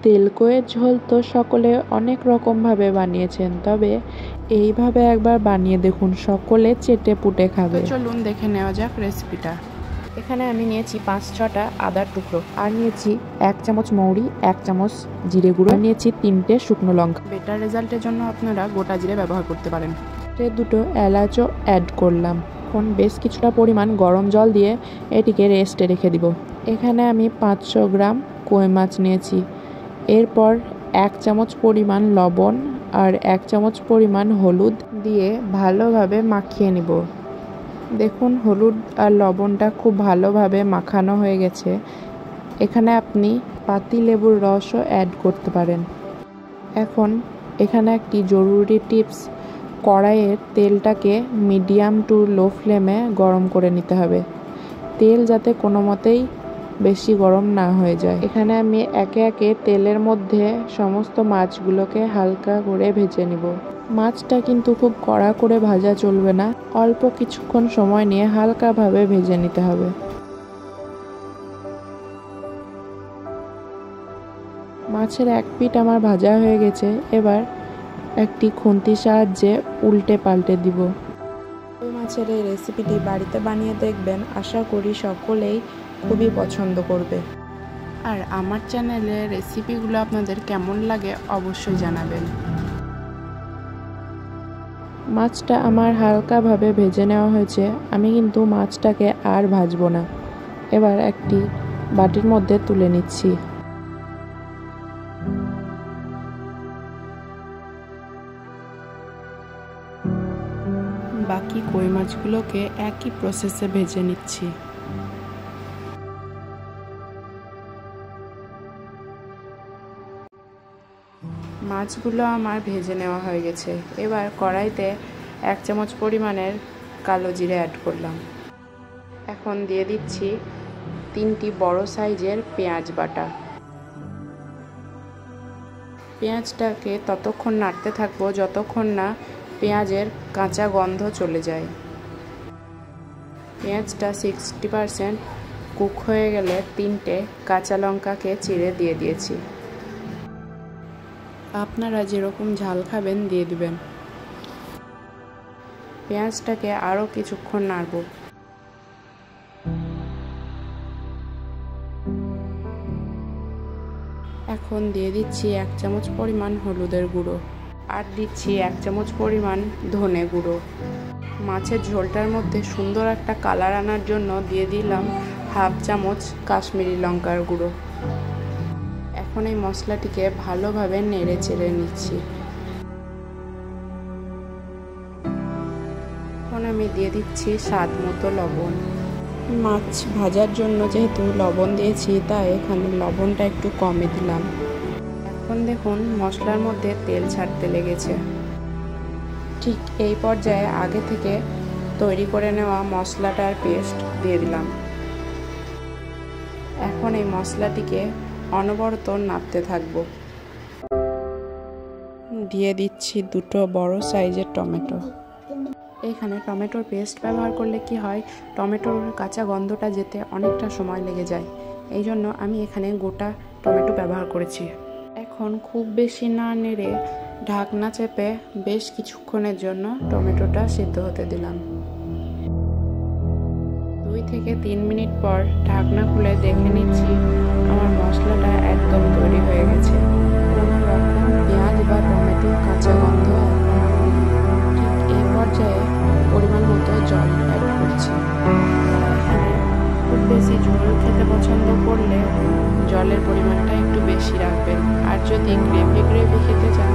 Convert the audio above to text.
তেলকইয়ের ঝোল তো সকলে অনেক রকমভাবে বানিয়েছেন, তবে এইভাবে একবার বানিয়ে দেখুন, সকলে চেটে পুটে খাবে। চলুন দেখে নেওয়া যাক রেসিপিটা। এখানে আমি নিয়েছি 5-6টা আদার টুকরো, আর নিয়েছি 1 চামচ মৌরি, 1 চামচ জিরে গুঁড়ো, নিয়েছি 3টে শুকনো লঙ্কা। বেটার রেজাল্টের জন্য আপনারা গোটা জিরে ব্যবহার করতে পারেন। 2টো এলাচও অ্যাড করলাম। এখন বেশ কিছুটা পরিমাণ গরম জল দিয়ে এটিকে রেস্টে রেখে দিব। এখানে আমি 500 গ্রাম কই মাছ নিয়েছি। এরপর 1 চামচ পরিমাণ লবণ আর 1 চামচ পরিমাণ হলুদ দিয়ে ভালোভাবে মাখিয়ে নিব। দেখুন হলুদ আর লবণটা খুব ভালোভাবে মাখানো হয়ে গেছে। এখানে আপনি পাতিলেবুর রসও অ্যাড করতে পারেন। এখন এখানে একটি জরুরি টিপস, কড়াইয়ের তেলটাকে মিডিয়াম টু লো ফ্লেমে গরম করে নিতে হবে। তেল যাতে কোনো মতেই বেশি গরম না হয়ে যায়। এখানে আমি একে একে তেলের মধ্যে সমস্ত মাছগুলোকে হালকা করে ভেজে নিব। মাছটা কিন্তু খুব কড়া করে ভাজা চলবে না, অল্প কিছুক্ষণ সময় নিয়ে হালকাভাবে ভেজে নিতে হবে। মাছের এক পিঠ আমার ভাজা হয়ে গেছে। এবার একটি খুন্তির সাহায্যে উল্টে পাল্টে দিব। কই মাছের এই রেসিপিটি বাড়িতে বানিয়ে দেখবেন, আশা করি সকলেই খুবই পছন্দ করবে। আর আমার চ্যানেলে রেসিপিগুলো আপনাদের কেমন লাগে অবশ্যই জানাবেন। মাছটা আমার হালকাভাবে ভেজে নেওয়া হয়েছে। আমি কিন্তু মাছটাকে আর ভাজবো না। এবার একটি বাটির মধ্যে তুলে নিচ্ছি। বাকি কই মাছগুলোকে একই প্রসেসে ভেজে নিচ্ছি। মাছগুলো আমার ভেজে নেওয়া হয়ে গেছে। এবার কড়াইতে 1 চামচ পরিমাণের কালো জিরে অ্যাড করলাম। এখন দিয়ে দিচ্ছি 3টি বড় সাইজের পেঁয়াজ বাটা। পেঁয়াজটাকে ততক্ষণ নাড়তে থাকবো যতক্ষণ না পেঁয়াজের কাঁচা গন্ধ চলে যায়। পেঁয়াজটা 60% কুক হয়ে গেলে 3টে কাঁচা লঙ্কাকে চিড়ে দিয়ে দিয়েছি। আপনারা যেরকম ঝাল খাবেন দিয়ে দিবেন। পেঁয়াজটাকে আরও কিছুক্ষণ নাড়ব। এখন দিয়ে দিচ্ছি 1 চামচ পরিমাণ হলুদের গুঁড়ো, আর দিচ্ছি 1 চামচ পরিমাণ ধনে গুঁড়ো। মাছের ঝোলটার মধ্যে সুন্দর একটা কালার আনার জন্য দিয়ে দিলাম 1/2 চামচ কাশ্মীরি লঙ্কার গুঁড়ো। এখন এই মশলাটিকে ভালোভাবে নেড়ে চেড়ে নিচ্ছি। এখন আমি দিয়ে দিচ্ছি স্বাদ মতো লবণ। মাছ ভাজার জন্য যেহেতু লবণ দিয়েছি, তাই এখানে লবণটা একটু কমে দিলাম। এখন দেখুন মশলার মধ্যে তেল ছাড়তে লেগেছে। ঠিক এই পর্যায়ে আগে থেকে তৈরি করে নেওয়া মশলাটার পেস্ট দিয়ে দিলাম। এখন এই মশলাটিকে অনবরত নাড়তে থাকবো। দিয়ে দিচ্ছি 2টো বড় সাইজের টমেটো। এখানে টমেটোর পেস্ট ব্যবহার করলে কি হয়, টমেটোর কাঁচা গন্ধটা যেতে অনেকটা সময় লেগে যায়। এই জন্য আমি এখানে গোটা টমেটো ব্যবহার করেছি। এখন খুব বেশি না নেড়ে ঢাকনা চেপে বেশ কিছুক্ষণের জন্য টমেটোটা সিদ্ধ হতে দিলাম। 2 থেকে 3 মিনিট পর ঢাকনা খুলে দেখে নিচ্ছি আমার মশলাটা একদম তৈরি হয়ে গেছে। কোনো রকম পেঁয়াজ বা টমেটোর কাঁচা গন্ধ ঠিক এই পর্যায়ে পরিমাণ মতো জল অ্যাড করছি। এখানে খুব বেশি ঝোল খেতে পছন্দ করলে জলের পরিমাণটা একটু বেশি রাখবেন, আর যদি গ্রেভি খেতে চান